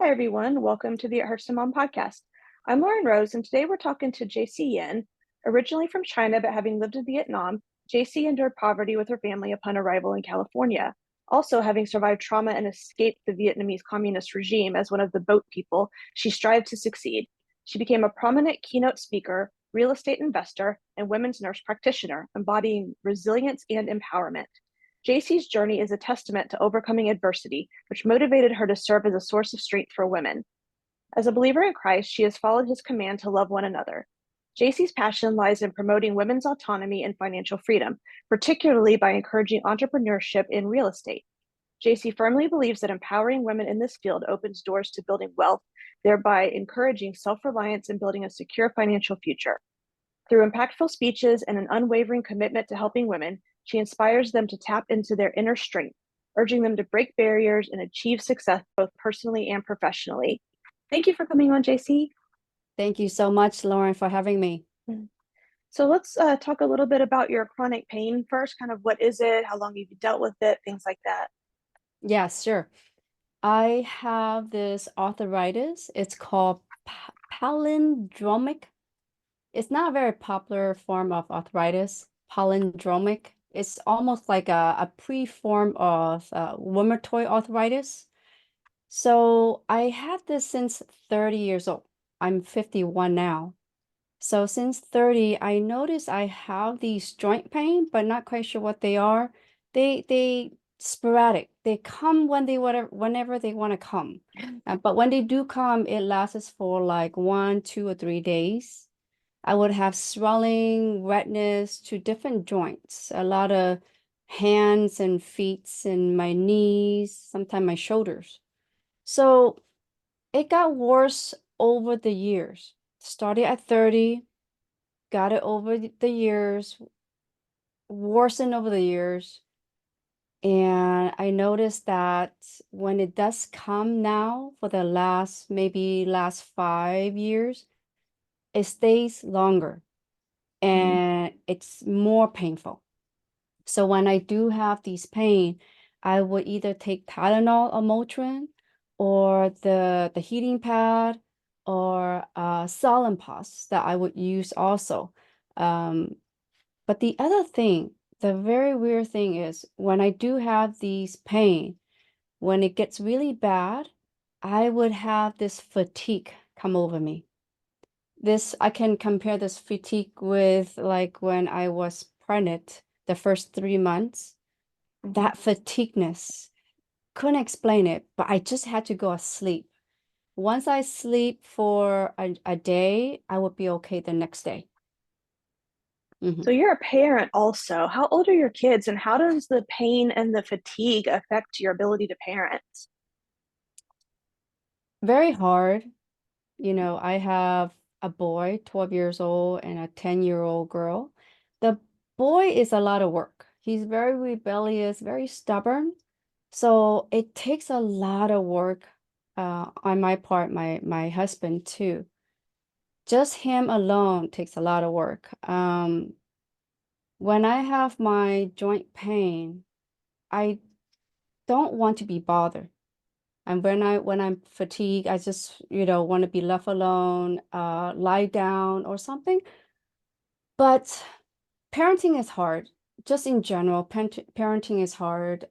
Hi, everyone. Welcome to the At Mom podcast. I'm Lauren Rose, and today we're talking to Jasy Yin. Originally from China, but having lived in Vietnam, Jasy endured poverty with her family upon arrival in California. Also, having survived trauma and escaped the Vietnamese communist regime as one of the boat people, she strived to succeed. She became a prominent keynote speaker, real estate investor, and women's nurse practitioner, embodying resilience and empowerment. Jasy's journey is a testament to overcoming adversity, which motivated her to serve as a source of strength for women. As a believer in Christ, she has followed his command to love one another. Jasy's passion lies in promoting women's autonomy and financial freedom, particularly by encouraging entrepreneurship in real estate. Jasy firmly believes that empowering women in this field opens doors to building wealth, thereby encouraging self reliance and building a secure financial future. Through impactful speeches and an unwavering commitment to helping women, she inspires them to tap into their inner strength, urging them to break barriers and achieve success both personally and professionally. Thank you for coming on, JC. Thank you so much, Lauren, for having me. So let's talk a little bit about your chronic pain first. Kind of what is it? How long have you dealt with it? Things like that. Yes, sure. I have this arthritis. It's called palindromic. It's not a very popular form of arthritis, palindromic. It's almost like a pre-form of rheumatoid arthritis. So I had this since 30 years old. I'm 51 now. So since 30, I noticed I have these joint pain, but not quite sure what they are. They sporadic. They come whenever they want to come. But when they do come, it lasts for like 1, 2, or 3 days. I would have swelling, redness to different joints, a lot of hands and feet and my knees, sometimes my shoulders. So it got worse over the years. Started at 30, got it over the years, worsened over the years. And I noticed that when it does come now for the maybe last 5 years, it stays longer Mhm. and it's more painful. So when I do have these pain, I would either take Tylenol or Motrin or the heating pad or Salonpas that I would use also. Um, but the other thing, the very weird thing is when I do have these pain, when it gets really bad, I would have this fatigue come over me. I can compare this fatigue with like when I was pregnant the first 3 months. Mhm. That fatigueness, couldn't explain it, but I just had to go to sleep. Once I sleep for a day, I would be okay the next day. So Mhm. you're a parent also. How old are your kids, and how does the pain and the fatigue affect your ability to parent? Very hard. I have a boy, 12 years old, and a 10-year-old girl. The boy is a lot of work. He's very rebellious, very stubborn. So it takes a lot of work on my part, my husband too. Just him alone takes a lot of work. When I have my joint pain, I don't want to be bothered. And when I'm fatigued, I just, want to be left alone, lie down or something. But parenting is hard. Just in general, parenting is hard.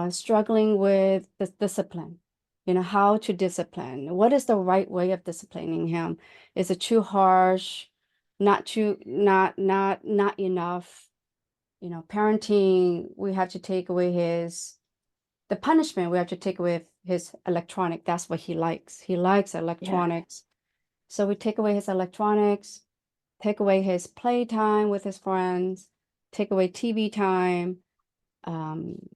Struggling with the discipline, how to discipline. What is the right way of disciplining him? Is it too harsh? Not too, not enough. Parenting, we have to take away the punishment. We have to take away his electronic. That's what he likes. He likes Yeah. electronics. So we take away his electronics, take away his playtime with his friends, take away TV time. Um,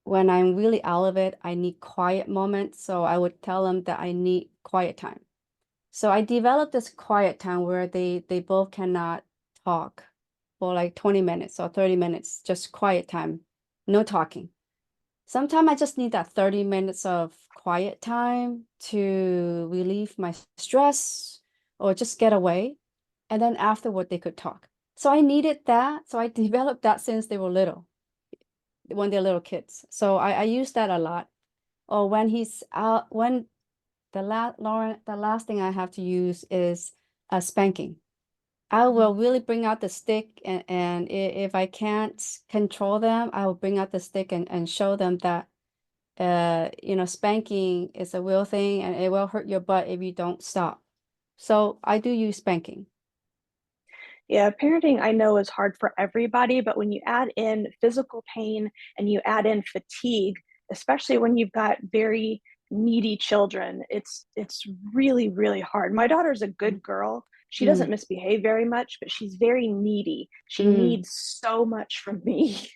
when I'm really out of it, I need quiet moments. So I would tell him that I need quiet time. So I developed this quiet time where they both cannot talk for like 20 minutes or 30 minutes, just quiet time, no talking. Sometimes I just need that 30 minutes of quiet time to relieve my stress or just get away. And then afterward, they could talk. So I needed that. So I developed that since they were little, when they're little kids. So I use that a lot. Or when he's out, when Lauren, the last thing I have to use is a spanking. I Mhm. will really bring out the stick, if I can't control them, I will bring out the stick and show them that spanking is a real thing and it will hurt your butt if you don't stop. So I do use spanking. Yeah, parenting I know is hard for everybody, but when you add in physical pain and you add in fatigue, especially when you've got very needy children, it's really, really hard. My daughter's a good girl. She doesn't Mm, misbehave very much, but she's very needy. She mm, needs so much from me.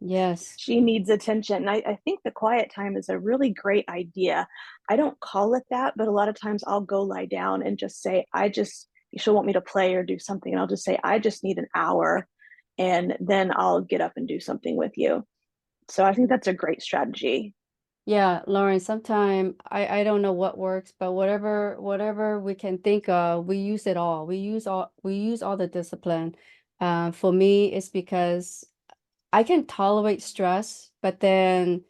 yes. She needs attention. And I think the quiet time is a really great idea. I don't call it that, but a lot of times I'll go lie down and just say, she'll want me to play or do something. And I'll just say, I just need an hour. And then I'll get up and do something with you. So I think that's a great strategy. Yeah, Lauren, sometime I don't know what works, but whatever we can think of, we use it all. We use all the discipline. For me, it's because I can tolerate stress, but then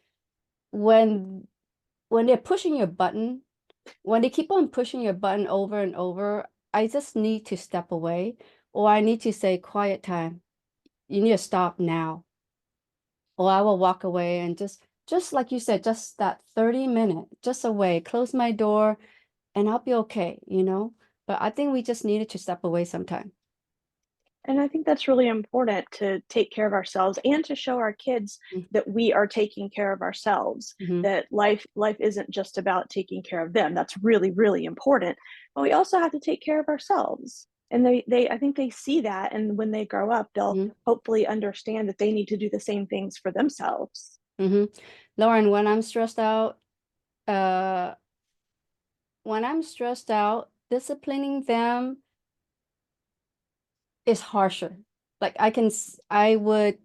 when when they're pushing your button, when they keep on pushing your button over and over, I just need to step away, or I need to say, quiet time. You need to stop now. Or I will walk away and just like you said, just that 30 minute, just away, close my door, and I'll be okay. But I think we just needed to step away sometime. And I think that's really important to take care of ourselves and to show our kids that we are taking care of ourselves, Mm-hmm. that life isn't just about taking care of them. That's really, really important. But we also have to take care of ourselves. And they I think they see that. And when they grow up, they'll Mm-hmm. hopefully understand that they need to do the same things for themselves. Mm-hmm. Lauren, uh, when I'm stressed out, disciplining them is harsher. Like I would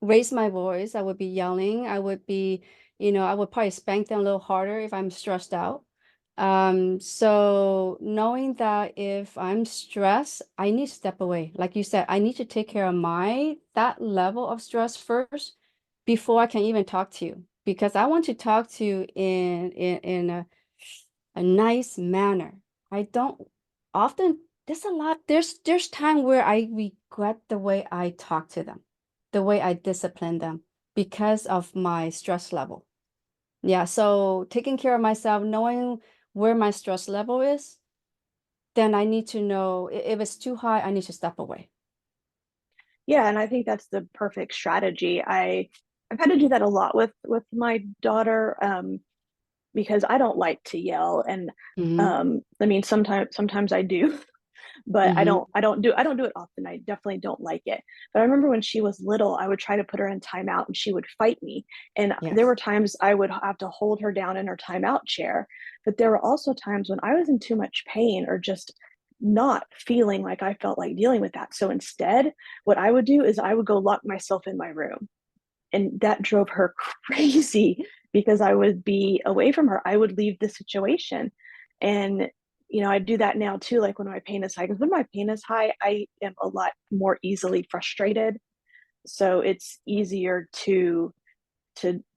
raise my voice. I would be yelling. I would probably spank them a little harder if I'm stressed out. So knowing that if I'm stressed, I need to step away. Like you said, I need to take care of that level of stress first before I can even talk to you. Because I want to talk to you in a nice manner. I don't often there's time where I regret the way I talk to them, the way I discipline them because of my stress level. Yeah, so taking care of myself, knowing where my stress level is, then I need to know if it's too high, I need to step away. Yeah, and I think that's the perfect strategy. I've had to do that a lot with my daughter. Because I don't like to yell and Mm-hmm. I mean sometimes I do but Mm-hmm. I don't do it often. I definitely don't like it. But I remember when she was little, I would try to put her in timeout and she would fight me. And there Yes. were times I would have to hold her down in her timeout chair. But there were also times when I was in too much pain or just not feeling like I felt like dealing with that. So instead, what I would do is I would go lock myself in my room and that drove her crazy because I would be away from her. I would leave the situation. And, I do that now too, like when my pain is high, because when my pain is high, I am a lot more easily frustrated. So it's easier to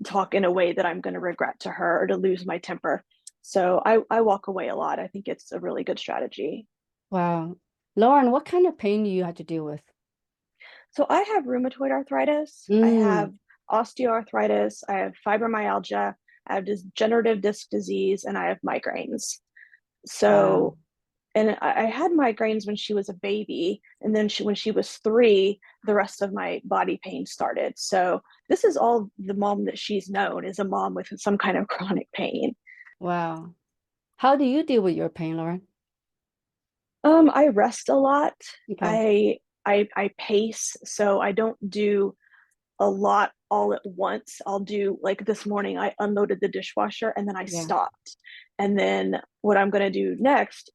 talk in a way that I'm going to regret to her or to lose my temper. So I walk away a lot. I think it's a really good strategy. Wow. Lauren, what kind of pain do you have to deal with? So I have rheumatoid arthritis. I Mm, have osteoarthritis. I have fibromyalgia. I have degenerative disc disease, and I have migraines. wow. So, and I had migraines when she was a baby, and then when she was 3, the rest of my body pain started. So this is all the mom that she's known is a mom with some kind of chronic pain. Wow. How do you deal with your pain, Lauren? I rest a lot. Okay. I pace, so I don't do a lot all at once. I'll do like this morning, I unloaded the dishwasher and then I Yeah. stopped. And then what I'm going to do next,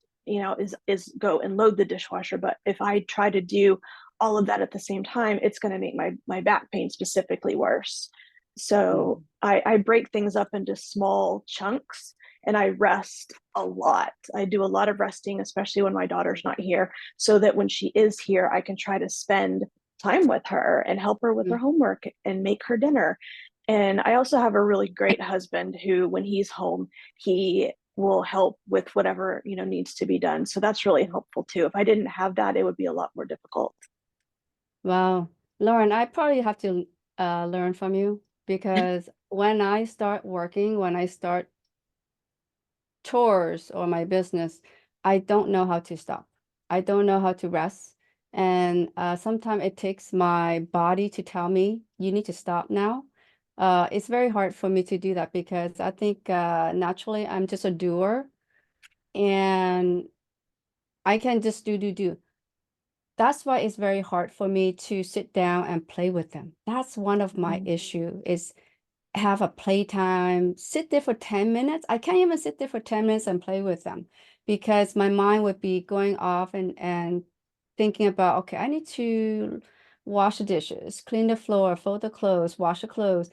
is go and load the dishwasher. But if I try to do all of that at the same time, it's going to make my back pain specifically worse. So Mm, I break things up into small chunks and I rest a lot. I do a lot of resting, especially when my daughter's not here, so that when she is here, I can try to spend time with her and help her with her mm, homework and make her dinner. And I also have a really great husband who, when he's home, he will help with whatever, needs to be done. So that's really helpful too. If I didn't have that, it would be a lot more difficult. Wow. Lauren, I probably have to learn from you because when I start working, when I start chores or my business, I don't know how to stop. I don't know how to rest. And sometimes it takes my body to tell me, you need to stop now. It's very hard for me to do that because I think naturally I'm just a doer and I can just do. That's why it's very hard for me to sit down and play with them. That's one of my Mhm. issue is have a playtime, sit there for 10 minutes. I can't even sit there for 10 minutes and play with them because my mind would be going off and thinking about, okay, I need to wash the dishes, clean the floor, fold the clothes, wash the clothes.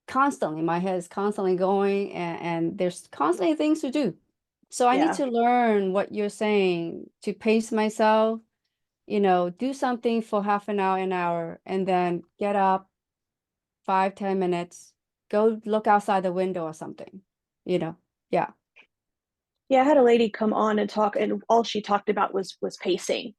Constantly, my head is constantly going and there's constantly things to do. So I need Yeah. to learn what you're saying to pace myself, do something for half an hour, and then get up 5, 10 minutes, go look outside the window or something, you know. Yeah. Yeah, I had a lady come on and talk, and all she talked about was pacing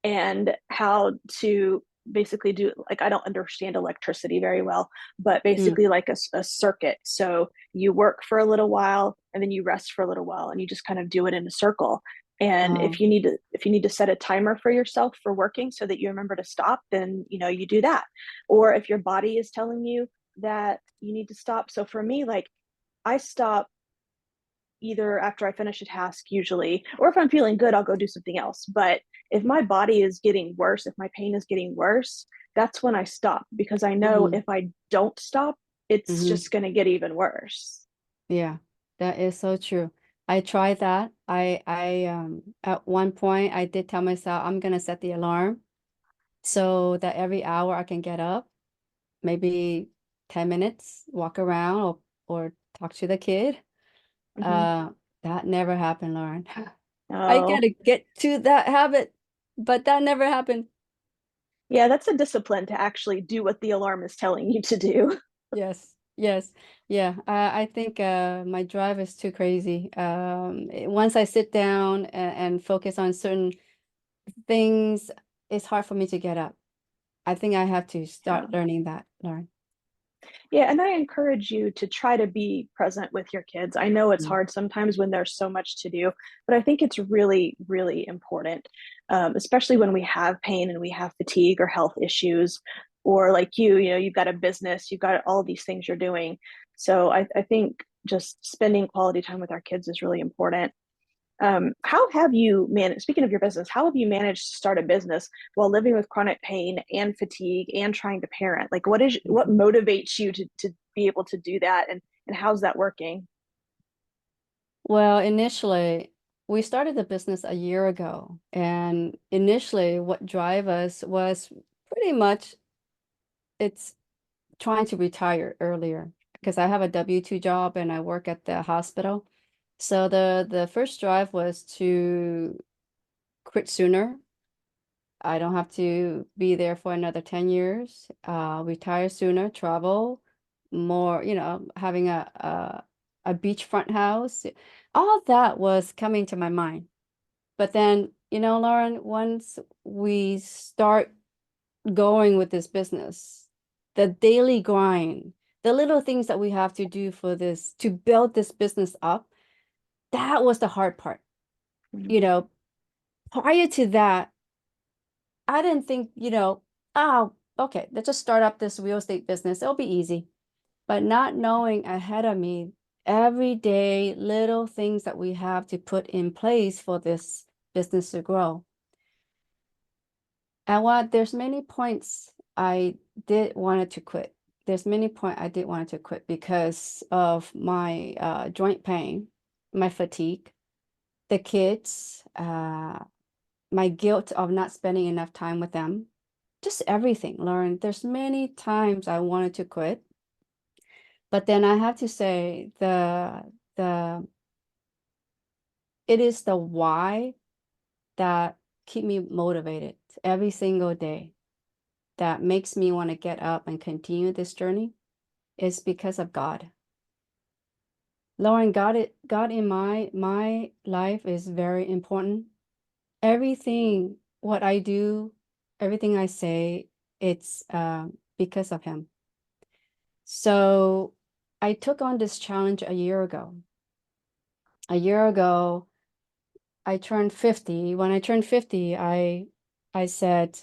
and how to basically do, like, I don't understand electricity very well, but Mm. basically like a circuit. So you work for a little while and then you rest for a little while and you just kind of do it in a circle. And Oh. if you need to set a timer for yourself for working so that you remember to stop, then you do that. Or if your body is telling you that you need to stop. So for me, like, I stop either after I finish a task usually, or if I'm feeling good, I'll go do something else. But if my body is getting worse, if my pain is getting worse, that's when I stop because I know Hmm. if I don't stop, it's Hmm. just going to get even worse. Yeah, that is so true. I tried that. I at one point I did tell myself I'm gonna set the alarm so that every hour I can get up, maybe 10 minutes, walk around or talk to the kid. Hmm. Uh, that never happened, Lauren. I Oh, gotta get to that habit, but that never happened. yeah, that's a discipline to actually do what the alarm is telling you to do. Yes, yes, yeah. I think my drive is too crazy. Once I sit down and focus on certain things, it's hard for me to get up. I think I have to Yeah. start learning that, Lauren. Yeah, and I encourage you to try to be present with your kids. I know it's Mm. hard sometimes when there's so much to do, but I think it's really, really important, especially when we have pain and we have fatigue or health issues, or like you've got a business, you've got all these things you're doing. So I think just spending quality time with our kids is really important. How have you managed, speaking of your business, how have you managed to start a business while living with chronic pain and fatigue and trying to parent? Like, what Mhm. motivates you to be able to do that? And how's that working? Well, initially, we started the business a year ago, and initially, what drive us was pretty much it's trying to retire earlier because I have a W-2 job and I work at the hospital. So the first drive was to quit sooner. I don't have to be there for another 10 years. Retire sooner, travel more, having a beachfront house. All that was coming to my mind. But then, Lauren, once we start going with this business, the daily grind, the little things that we have to do for this, to build this business up, that was the hard part. Mhm. You know, Prior to that, I didn't think, oh, okay, let's just start up this real estate business. It'll be easy. But not knowing ahead of me, every day, little things that we have to put in place for this business to grow. And what there's many points I did wanted to quit. There's many point I did wanted to quit because of my joint pain, my fatigue, the kids, my guilt of not spending enough time with them, just everything, Lauren. There's many times I wanted to quit, but then I have to say the it is the why that keep me motivated every single day, that makes me want to get up and continue this journey is because of God. Lauren, God in my life is very important. Everything what I do, everything I say, it's because of him. So I took on this challenge a year ago. A year ago, I turned 50. When I turned 50, I said,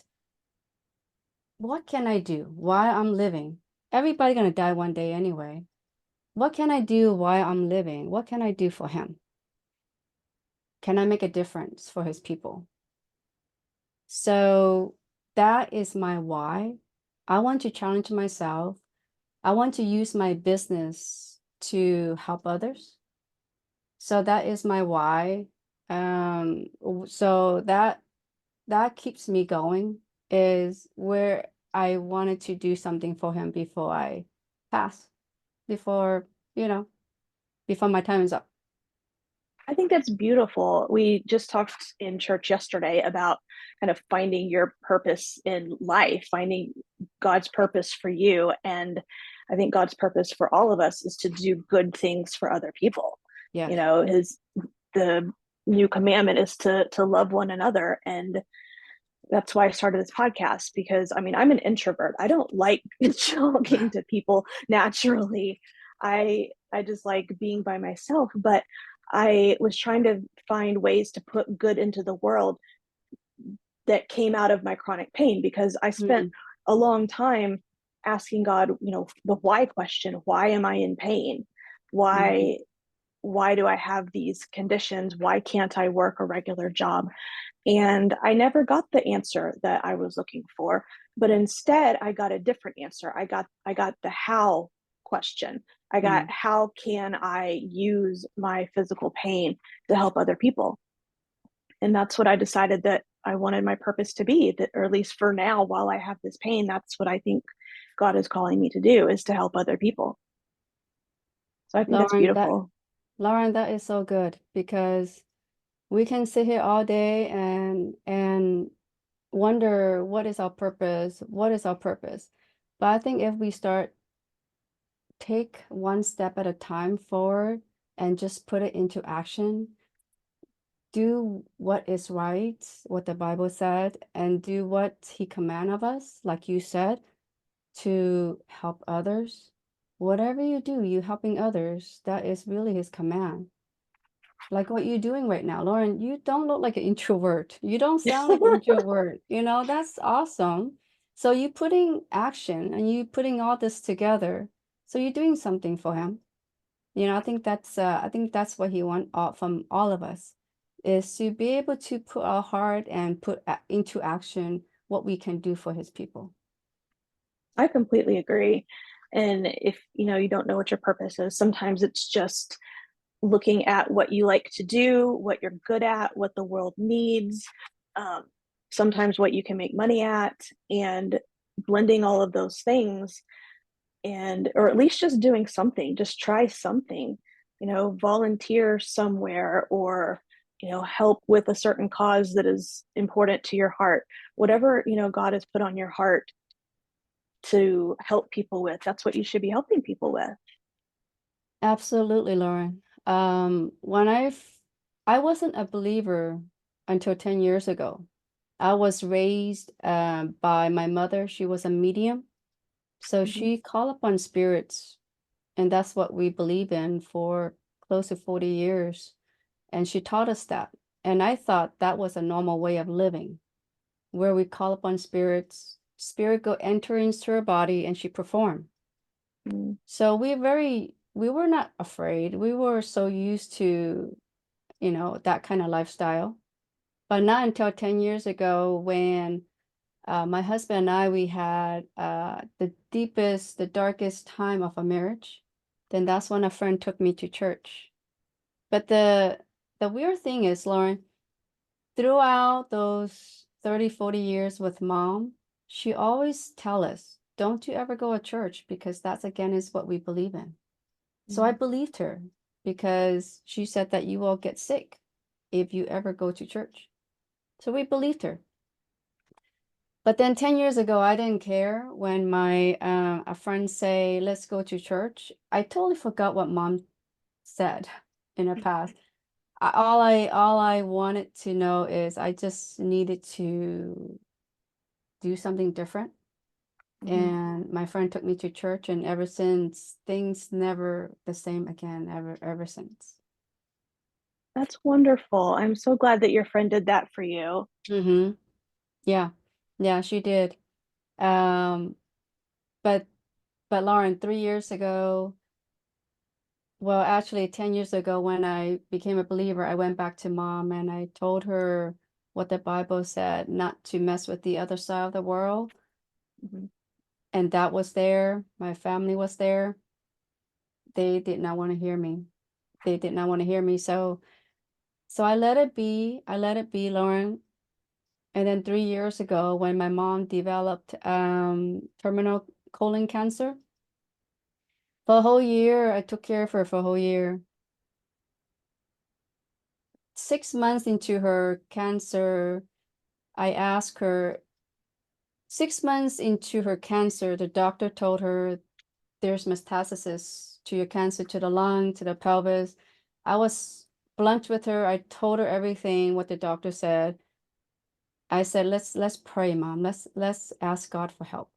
what can I do while I'm living? Everybody gonna die one day anyway. What can I do while I'm living? What can I do for him? Can I make a difference for his people? So that is my why. I want to challenge myself. I want to use my business to help others. So that is my why. So that keeps me going is where I wanted to do something for him before I pass, before, you know, before my time is up. I think that's beautiful. We just talked in church yesterday about kind of finding your purpose in life, finding God's purpose for you. And I think God's purpose for all of us is to do good things for other people. You Yes. know, the new commandment is to love one another. And that's why I started this podcast, because I mean, I'm an introvert. I don't like talking to people naturally. I just like being by myself, but I was trying to find ways to put good into the world that came out of my chronic pain, because I spent Mm, a long time asking God, you know, the why question. Why am I in pain? mm. Why do I have these conditions? Why can't I work a regular job? And I never got the answer that I was looking for, but instead I got a different answer. I got the how question. I got, Mm. how can I use my physical pain to help other people? And that's what I decided that I wanted my purpose to be, that, or at least for now, while I have this pain, that's what I think God is calling me to do, is to help other people. So I think that's Lauren, that beautiful. Lauren, that is so good because we can sit here all day and wonder what is our purpose? What is our purpose? But I think if we start take one step at a time forward and just put it into action, do what is right, what the Bible said, and do what he command of us, like you said, to help others. Whatever you do, you helping others, that is really his command. Like what you're doing right now, Lauren, you don't look like an introvert. You don't sound like an introvert. That's awesome. So you putting action and you putting all this together. So you're doing something for him. I think that's what he want all, from all of us is to be able to put our heart and put into action what we can do for his people. I completely agree. And if you don't know what your purpose is, sometimes it's just looking at what you like to do, what you're good at, what the world needs, um, sometimes what you can make money at, and blending all of those things, and or at least just doing something, just try something, volunteer somewhere, or help with a certain cause that is important to your heart. Whatever God has put on your heart to help people with, that's what you should be helping people with. Absolutely, Lauren. I wasn't a believer until 10 years ago. I was raised by my mother. She was a medium. So Mhm. she called upon spirits, and that's what we believe in for close to 40 years. And she taught us that. And I thought that was a normal way of living, where we call upon spirits, spirit go enter into her body, and she perform. Mm. So we were not afraid. We were so used to, that kind of lifestyle. But not until 10 years ago when my husband and I, we had the deepest, the darkest time of a marriage. Then that's when a friend took me to church. But the weird thing is, Lauren, throughout those 30, 40 years with mom, she always tell us, don't you ever go to church because that's again is what we believe in. So I Mm. believed her because she said that you will get sick if you ever go to church. So we believed her. But then 10 years ago, I didn't care when my a friend say, let's go to church. I totally forgot what mom said in the past. All I wanted to know is I just needed to do something different. Mhm. And my friend took me to church, and ever since, things never the same again, ever since. That's wonderful. I'm so glad that your friend did that for you. Mm-hmm. Yeah. Yeah, she did. Um, but Lauren, 3 years ago, well, actually 10 years ago when I became a believer, I went back to mom and I told her what the Bible said, not to mess with the other side of the world. Mhm. And that was there. My family was there. They did not want to hear me. They did not want to hear me. So I let it be. I let it be, Lauren. And then 3 years ago, when my mom developed terminal colon cancer, for a whole year, I took care of her for a whole year. 6 months into her cancer, I asked her, 6 months into her cancer, the doctor told her there's metastasis to your cancer, to the lung, to the pelvis. I was blunt with her. I told her everything, what the doctor said. I said, let's pray, mom. Let's ask God for help.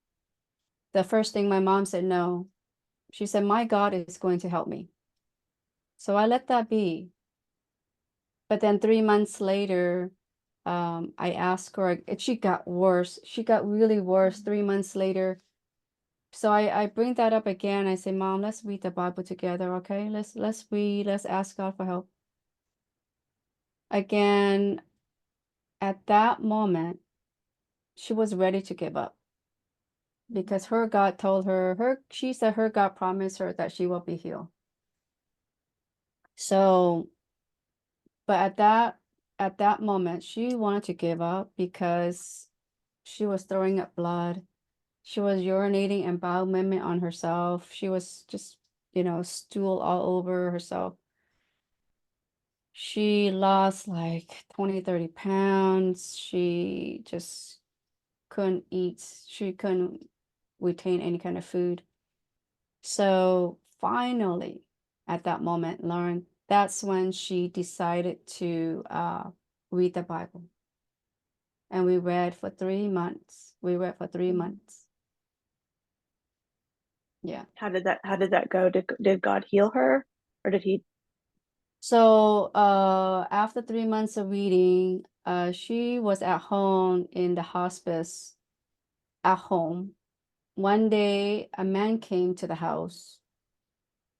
The first thing my mom said, no. She said, my God is going to help me. So I let that be. But then 3 months later, I asked her, she got worse. She got really worse 3 months later. So I bring that up again. I say, Mom, let's read the Bible together, okay? Let's read, let's ask God for help. Again, at that moment, she was ready to give up because her God told her, she said her God promised her that she will be healed. So, but at that moment, she wanted to give up because she was throwing up blood. She was urinating and bowel movement on herself. She was just, stool all over herself. She lost like 20, 30 pounds. She just couldn't eat. She couldn't retain any kind of food. So finally, at that moment, Lauren, that's when she decided to read the Bible. And we read for 3 months. We read for three Mhm. months. Yeah. How did that go? Did God heal her, or did he? So after 3 months of reading, she was at home in the hospice at home. One day, a man came to the house.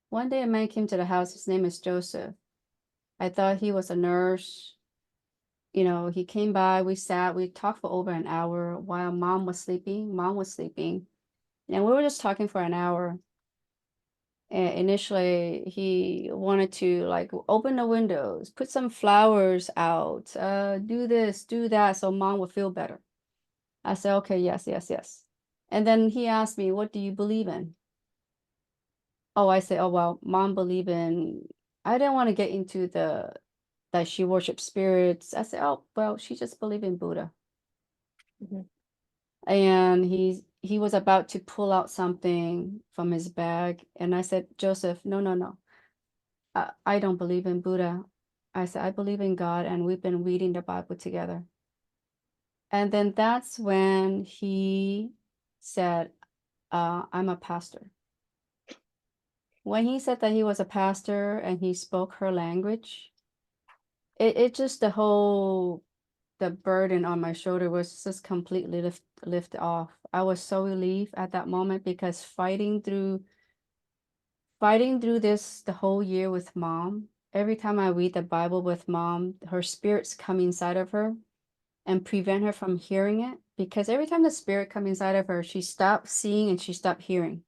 One day, a man came to the house. His name is Joseph. I thought he was a nurse. He came by, we sat, we talked for over an hour while mom was sleeping. Mom was sleeping. And we were just talking for an hour. And initially, he wanted to like open the windows, put some flowers out, do this, do that, so mom would feel better. I said, okay, yes, yes, yes. And then he asked me, what do you believe in? Oh, I say, oh, well, mom believe in, I didn't want to get into that she worships spirits. I said, oh, well, she just believe in Buddha. Mhm. And he was about to pull out something from his bag. And I said, Joseph, no, no, no. I don't believe in Buddha. I said, I believe in God, and we've been reading the Bible together. And then that's when he said, I'm a pastor. When he said that he was a pastor and he spoke her language, it just the burden on my shoulder was just completely lift off. I was so relieved at that moment because fighting through this the whole year with mom, every time I read the Bible with mom, her spirits come inside of her and prevent her from hearing it. Because every time the spirit come inside of her, she stopped seeing and she stopped hearing.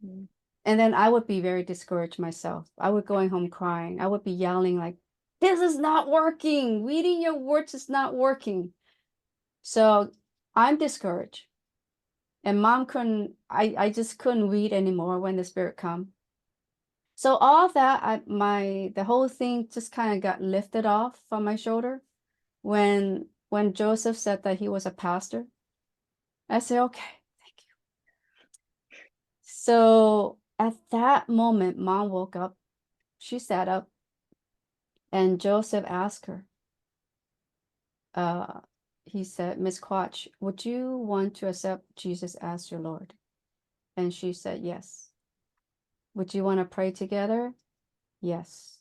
Mhm. And then I would be very discouraged myself. I would going home crying. I would be yelling like, this is not working. Reading your words is not working. So I'm discouraged. And mom I just couldn't read anymore when the spirit come. So all that, the whole thing just kind of got lifted off from my shoulder when Joseph said that he was a pastor. I said, okay, thank you. So at that moment, mom woke up She sat up, and Joseph asked her, uh, he said, Miss Quatch, would you want to accept Jesus as your Lord? And she said, yes. Would you want to pray together? Yes.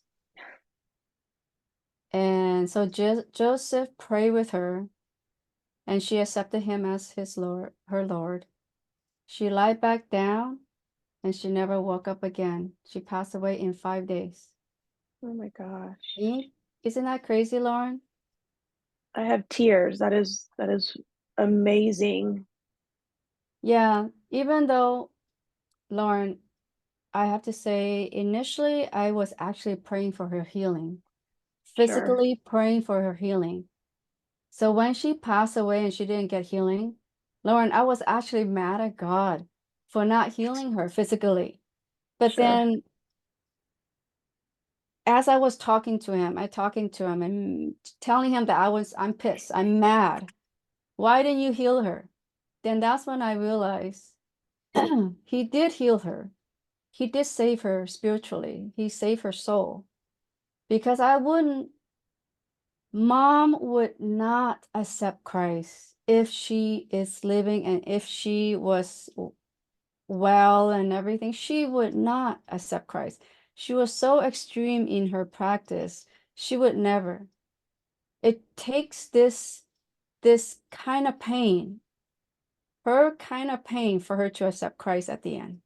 And so Joseph prayed with her, and she accepted him as his Lord, her Lord. She lied back down, and she never woke up again. She passed away in 5 days. Oh my gosh. Isn't that crazy, Lauren? I have tears. That is amazing. Yeah, even though, Lauren, I have to say, initially, I was actually praying for her healing, Sure. physically praying for her healing. So when she passed away and she didn't get healing, Lauren, I was actually mad at God for not healing her physically. But Sure. then as I was talking to him and telling him that I'm pissed, I'm mad. Why didn't you heal her? Then that's when I realized he did heal her. He did save her spiritually. He saved her soul. Because mom would not accept Christ if she is living and if she was well and everything. She would not accept Christ. She was so extreme in her practice. She would never. It takes this kind of pain, her kind of pain for her to accept Christ at the end.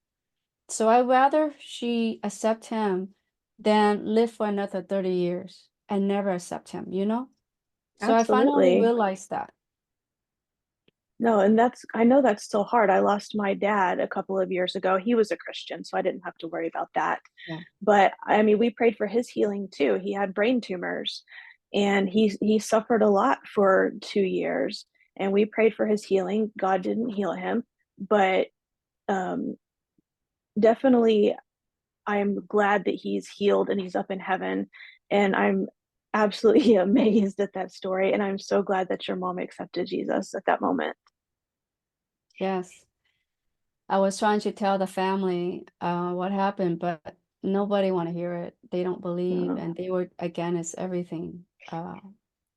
So I rather she accept him than live for another 30 years and never accept him, you know? So I finally Absolutely. realized that. No, and I know that's still hard. I lost my dad a couple of years ago. He was a Christian, so I didn't have to worry about that. Yeah. But I mean, we prayed for his healing too. He had brain tumors and he suffered a lot for 2 years, and we prayed for his healing. God didn't heal him, but um definitely I'm glad that he's healed and he's up in heaven, and I'm absolutely amazed at that story, and I'm so glad that your mom accepted Jesus at that moment. Yes. I was trying to tell the family what happened, but nobody want to hear it. They don't believe, Uh, and they were against everything that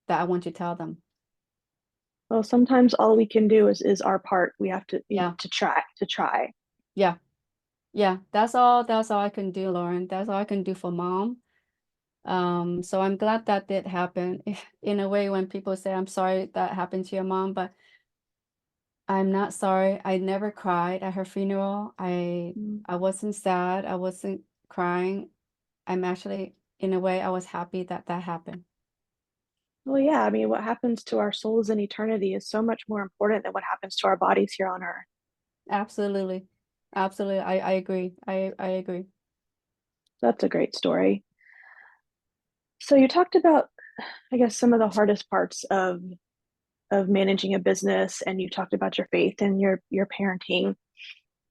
I want to tell them. well, sometimes all we can do is our part. We have Yeah, to try. yeah, yeah. That's all I can do, Lauren. That's all I can do for mom. So I'm glad that did happen. In a way, when people say, I'm sorry that happened to your mom, but I'm not sorry. I never cried at her funeral. Mm. I wasn't sad. I wasn't crying. I'm actually, in a way, I was happy that that happened. Well, yeah, I mean, what happens to our souls in eternity is so much more important than what happens to our bodies here on earth. Absolutely. Absolutely. I agree. I agree. That's a great story. So you talked about, I guess, some of the hardest parts of managing a business, and you talked about your faith and your parenting.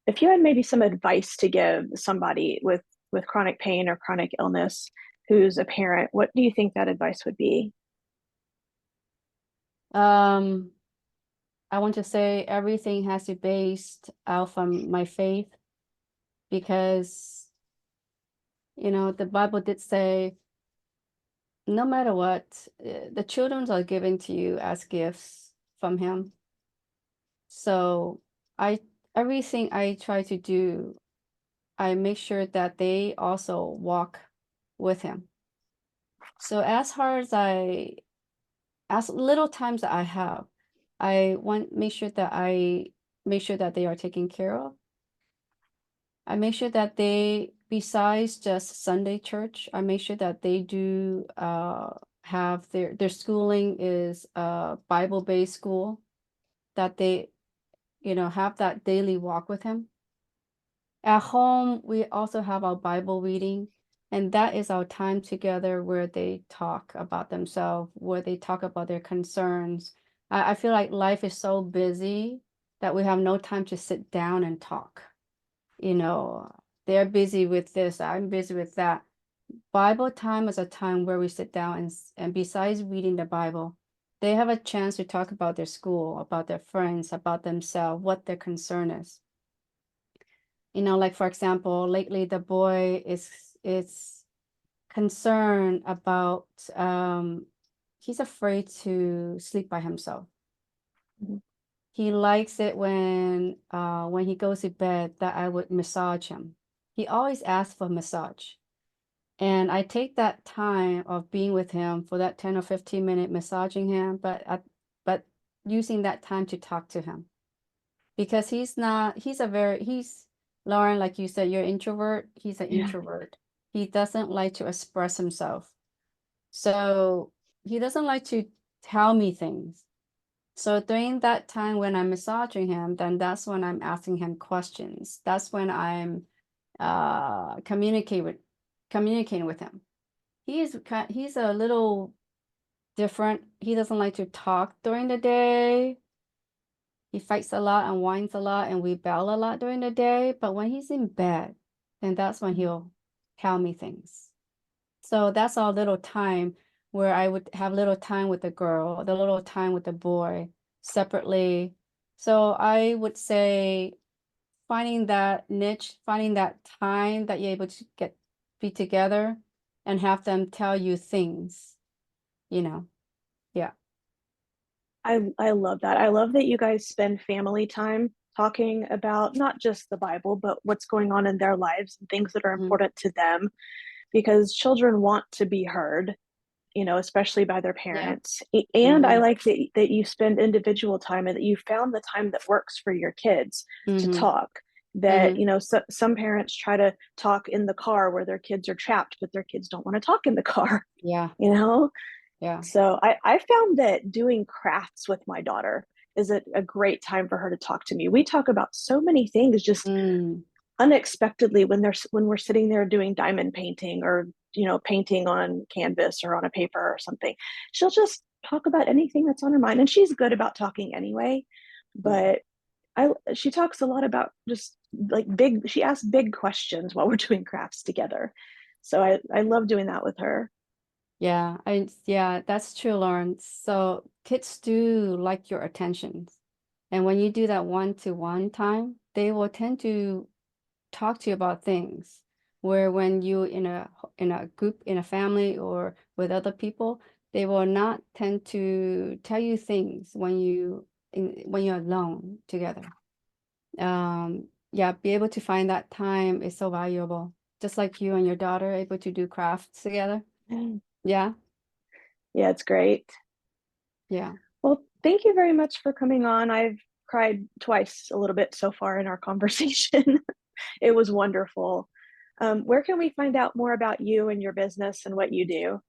If you had maybe some advice to give somebody with chronic pain or chronic illness who's a parent, what do you think that advice would be? Um, I want to say everything has to be based out from my faith because, the Bible did say, no matter what, the children are given to you as gifts from Him. So I everything I try to do, I make sure that they also walk with Him. So as little times that I have, I want make sure that they are taken care of. I make sure that they, besides just Sunday church, I make sure that they do have their schooling is a Bible-based school, that they, have that daily walk with Him. At home, we also have our Bible reading, and that is our time together where they talk about themselves, where they talk about their concerns. I feel like life is so busy that we have no time to sit down and talk. You know, they're busy with this, I'm busy with that. Bible time is a time where we sit down and besides reading the Bible, they have a chance to talk about their school, about their friends, about themselves, what their concern is. Like for example, lately the boy is concerned about he's afraid to sleep by himself. Mhm. He likes it when he goes to bed that I would massage him. He always asks for massage. And I take that time of being with him for that 10 or 15-minute massaging him, but using that time to talk to him. Because he's Lauren, like you said, you're introvert. He's an Yeah. introvert. He doesn't like to express himself. So he doesn't like to tell me things. So during that time when I'm massaging him, then that's when I'm asking him questions. That's when I'm communicating with him. He's a little different. He doesn't like to talk during the day. He fights a lot and whines a lot and we battle a lot during the day. But when he's in bed, then that's when Mhm. he'll tell me things. So that's our little time where I would have little time with the girl, the little time with the boy separately. So I would say finding that niche, finding that time that you're able to be together and have them tell you things, you know. Yeah. I love that. I love that you guys spend family time talking about not just the Bible, but what's going on in their lives and things that are Mhm. important to them, because children want to be heard, especially by their Yeah. parents. And I Mhm. like that you spend individual time and that you found the time that works for your kids to Mhm. talk. That, Mhm. some parents try to talk in the car where their kids are trapped, but their kids don't want to talk in the car, Yeah. you know? Yeah. So I found that doing crafts with my daughter is a great time for her to talk to me. We talk about so many things just Mm. unexpectedly when we're sitting there doing diamond painting or painting on canvas or on a paper or something. She'll just talk about anything that's on her mind, and she's good about talking anyway. Yeah. But I she talks a lot about just like big. She asks big questions while we're doing crafts together. So I love doing that with her. Yeah, that's true, Lauren. So kids do like your attention. And when you do that one-to-one time, they will tend to talk to you about things. Where when you in a group, in a family or with other people, they will not tend to tell you things when you're alone together. Yeah, be able to find that time is so valuable. Just like you and your daughter able to do crafts together. Yeah, Yeah, it's great. yeah. Well, thank you very much for coming on. I've cried twice a little bit so far in our conversation. It was wonderful. Where can we find out more about you and your business and what you do?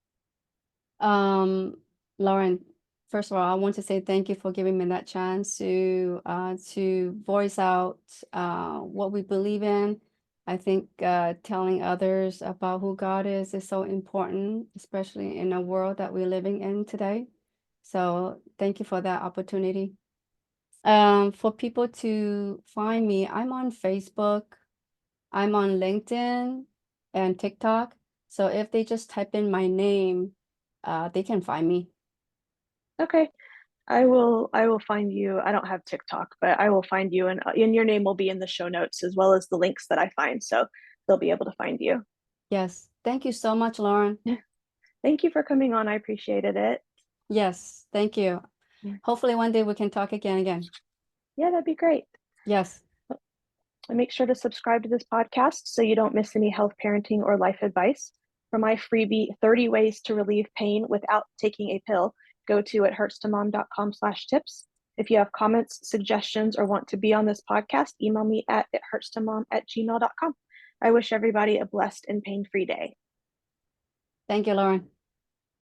Um, Lauren, first of all, I want to say thank you for giving me that chance to voice out what we believe in. I think telling others about who God is so important, especially in a world that we're living in today. So thank you for that opportunity. For people to find me, I'm on Facebook, I'm on LinkedIn and TikTok. So if they just type in my name, they can find me. Okay, I will find you. I don't have TikTok, but I will find you, and your name will be in the show notes as well as the links that I find, so they'll be able to find you. Yes. Thank you so much, Lauren. Thank you for coming on. I appreciated it. Yes, thank you. Hopefully one day we can talk again. Yeah, that'd be great. Yes. And make sure to subscribe to this podcast so you don't miss any health, parenting, or life advice. For my freebie, 30 ways to relieve pain without taking a pill, go to ithurtstomom.com/tips. If you have comments, suggestions, or want to be on this podcast, email me at ithurtstomom@gmail.com. I wish everybody a blessed and pain-free day. Thank you, Lauren.